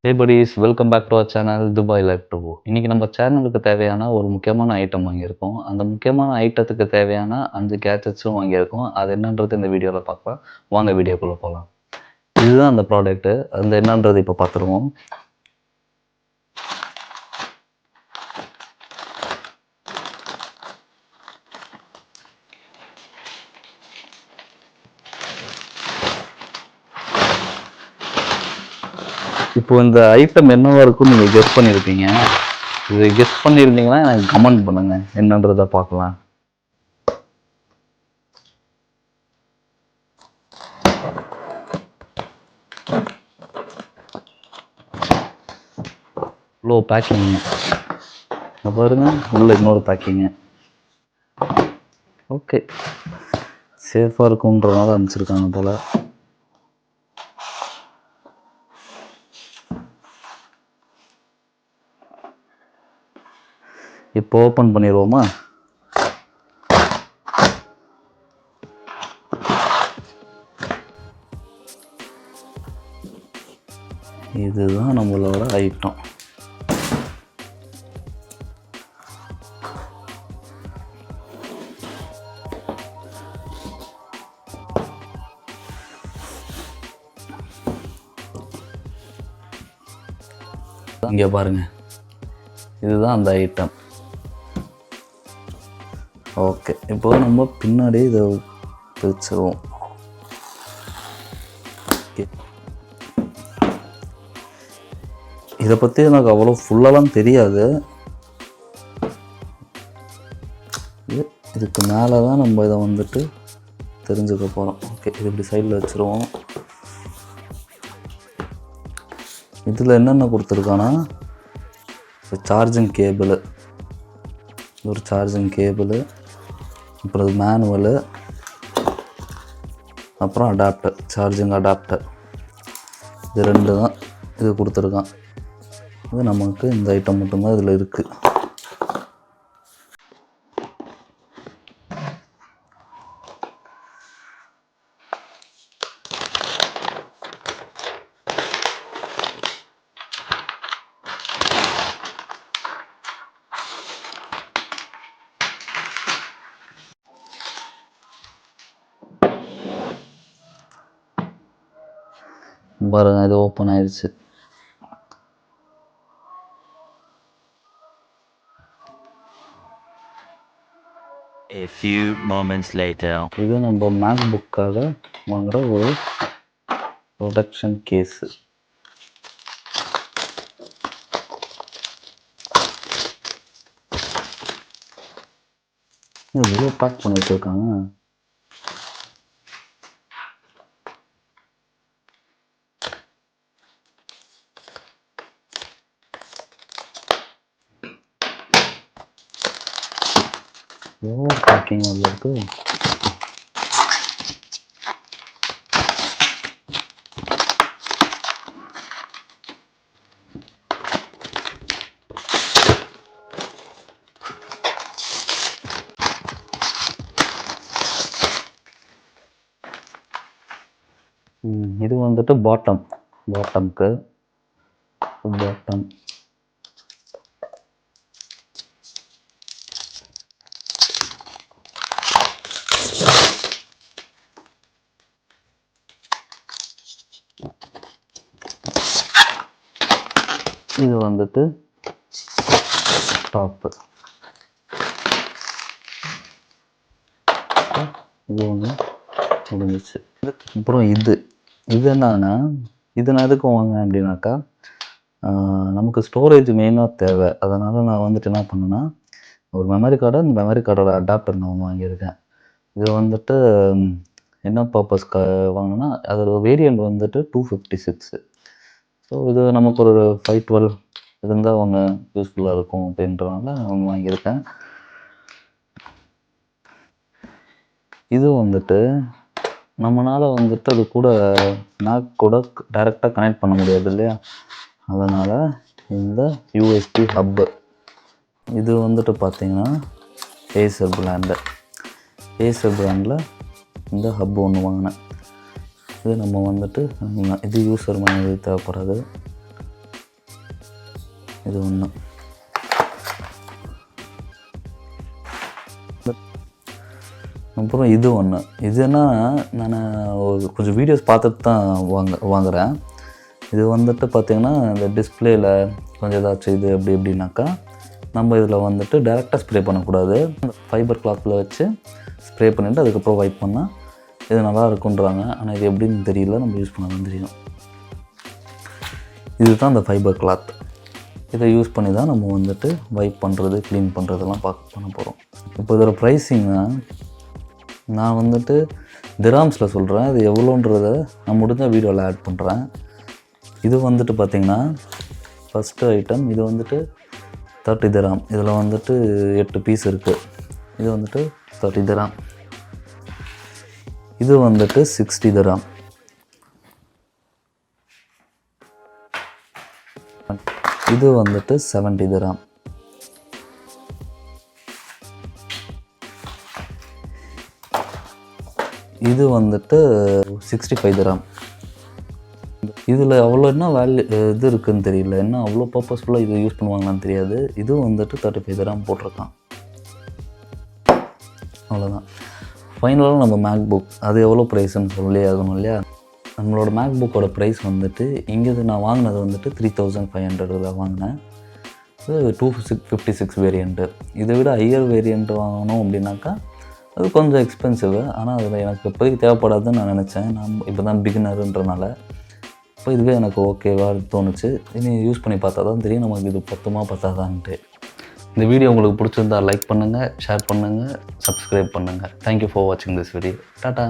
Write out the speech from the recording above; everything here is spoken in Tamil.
Hey buddies, welcome back to our channel Dubai life two. இன்னைக்கு நம்ம சேனலுக்கு தேவையான ஒரு முக்கியமான ஐட்டம் வாங்கியிருக்கோம். அந்த முக்கியமான ஐட்டத்துக்கு தேவையான 5 கேட்ஜெட்ஸும் வாங்கியிருக்கோம். அது என்னன்றது இந்த வீடியோவில் பார்க்கலாம். வாங்க வீடியோக்குள்ளே போகலாம். இதுதான் அந்த ப்ராடக்ட்டு. அது என்னன்றது இப்போ பார்த்துருவோம். இப்போ இந்த ஐட்டம் என்னவா இருக்கும்னு நீங்கள் கெஸ் பண்ணியிருப்பீங்க. இது கெஸ் பண்ணியிருந்தீங்கன்னா எனக்கு கமெண்ட் பண்ணுங்க, என்னன்றதை பார்க்கலாம். இவ்வளோ பேக்கிங்க பாருங்க, உள்ள இன்னொரு பேக்கிங்க. ஓகே, சேஃபாக இருக்குன்றதுனால அனுப்பிச்சிருக்காங்க போல். இப்போ ஓப்பன் பண்ணிடுவோமா? இதுதான் நம்மளோட ஐட்டம். இங்கே பாருங்க, இதுதான் அந்த ஐட்டம். ஓகே, இப்போ நம்ம பின்னாடி இதை பிரிச்சிருவோம். இதை பற்றி எனக்கு அவ்வளோ ஃபுல்லாலாம் தெரியாது. இதுக்கு மேலே தான் நம்ம இதை வந்துட்டு தெரிஞ்சுக்க போகிறோம். ஓகே, இது இப்படி சைடில் வச்சுருவோம். இதில் என்னென்ன கொடுத்துருக்கானா, சார்ஜிங் கேபிள், ஒரு சார்ஜிங் கேபிள், அப்புறம் மேனுவலு, அப்புறம் அடாப்டர், சார்ஜிங் அடாப்டர். இது ரெண்டு தான் இது கொடுத்துருக்கான். இது நமக்கு இந்த ஐட்டம் மட்டும்தான் இதில் இருக்குது. பாருங்க, இது ஓப்பன் ஆயிடுச்சு. A few moments later. இது நம்ம மேக்புக்காக வாங்குற ஒரு ப்ரொடக்ஷன் கேஸு. இது பேக் பண்ணி வச்சுருக்காங்க. பேக்கிங் உள்ள இருக்கு. இது வந்துட்டு பாட்டம்க்கு பாட்டம். இது வந்துட்டு டாப்பு. இது ஒன்று முடிஞ்சிச்சு. அப்புறம் இது என்னன்னா, இது நான் எதுக்கு வாங்கினேன் அப்படின்னாக்கா, நமக்கு ஸ்டோரேஜ் மெயினாக தேவை. அதனால் நான் வந்துட்டு என்ன பண்ணேன்னா, ஒரு மெமரி கார்டு, அந்த மெமரி கார்டோட அடாப்டர் நான் வாங்கியிருக்கேன். இது வந்துட்டு என்ன பர்பஸ்க்கு வாங்கினேன்னா, அதோட வேரியண்ட் வந்துட்டு 256. ஸோ இது நமக்கு ஒரு 512 இருந்தால் அவங்க யூஸ்ஃபுல்லாக இருக்கும் அப்படின்றனால அவங்க வாங்கியிருக்கேன். இது வந்துட்டு நம்மளால் வந்துட்டு அது கூட மேக் கூட டைரெக்டாக கனெக்ட் பண்ண முடியாது இல்லையா, அதனால் இந்த யூஎஸ்பி ஹப்பு. இது வந்துட்டு பார்த்திங்கன்னா ஏசர் பிராண்டில் இந்த ஹப்பு ஒன்று வாங்கினேன். இது நம்ம வந்துட்டு இது யூஸர் மேனுவல் தேவைப்படாது. இது ஒன்று. அப்புறம் இது ஒன்று. இதுன்னா நான் கொஞ்சம் வீடியோஸ் பார்த்துட்டு தான் வாங்குகிறேன். இது வந்துட்டு பார்த்திங்கன்னா இந்த டிஸ்பிளேயில் கொஞ்சம் ஏதாச்சும் இது அப்படி எப்படின்னாக்கா நம்ம இதில் வந்துட்டு டேரெக்டாக ஸ்ப்ரே பண்ணக்கூடாது. ஃபைபர் கிளாத்தில் வச்சு ஸ்ப்ரே பண்ணிவிட்டு அதுக்கப்புறம் வைப் பண்ணால் இது நல்லா இருக்குன்றாங்க. ஆனால் இது எப்படின்னு தெரியல, நம்ம யூஸ் பண்ண தான் தெரியும். இதுதான் அந்த ஃபைபர் கிளாத். இதை யூஸ் பண்ணி தான் நம்ம வந்துட்டு வைப் பண்ணுறது, க்ளீன் பண்ணுறதெல்லாம் பண்ண போகிறோம். இப்போ இதோட ப்ரைஸிங்னா நான் வந்துட்டு திராம்ஸில் சொல்கிறேன். இது எவ்வளோன்றதை நான் முடிஞ்ச வீடியோவில் ஆட் பண்ணுறேன். இது வந்துட்டு பார்த்திங்கன்னா ஃபஸ்ட்டு ஐட்டம் இது வந்துட்டு 30 திராம். இதில் வந்துட்டு 8 பீஸ் இருக்குது. இது வந்துட்டு 30 திராம். இது வந்துட்டு 60 திராம். இது வந்துட்டு 70 திராம். இது வந்துட்டு 65 திராம். இதில் அவ்வளோ என்ன வேல்யூ இது இருக்குதுன்னு தெரியல, என்ன அவ்வளோ பர்பஸ்ஃபுல்லாக இது யூஸ் பண்ணுவாங்களான்னு தெரியாது. இதுவும் வந்துட்டு 35 திராம் போட்டிருக்கான். அவ்வளோதான். ஃபைனலாக நம்ம மேக் புக் அது எவ்வளோ ப்ரைஸ்ன்னு சொல்லி ஆகணும் இல்லையா? நம்மளோட மேக் புக்கோட ப்ரைஸ் வந்துட்டு இங்கேருந்து நான் வாங்கினது வந்துட்டு 3500 வாங்கினேன். இது 256 வேரியண்ட்டு. இதை விட ஹையர் வேரியண்ட்டு வாங்கணும் அப்படின்னாக்கா அது கொஞ்சம் எக்ஸ்பென்சிவ். ஆனால் அதில் எனக்கு இப்போதைக்கு தேவைப்படாதுன்னு நான் நினச்சேன். நான் இப்போ தான் பிகினருன்றனால இப்போ இதுவே எனக்கு ஓகேவா தோணுச்சு. இனி யூஸ் பண்ணி பார்த்தா தான் தெரியும் நமக்கு இது பத்துமா பத்தாதான்ட்டு. இந்த வீடியோ உங்களுக்கு பிடிச்சிருந்தா லைக் பண்ணுங்கள், ஷேர் பண்ணுங்கள், சப்ஸ்கிரைப் பண்ணுங்கள். தேங்க்யூ ஃபார் வாட்சிங் திஸ் வீடியோ. டாட்டா.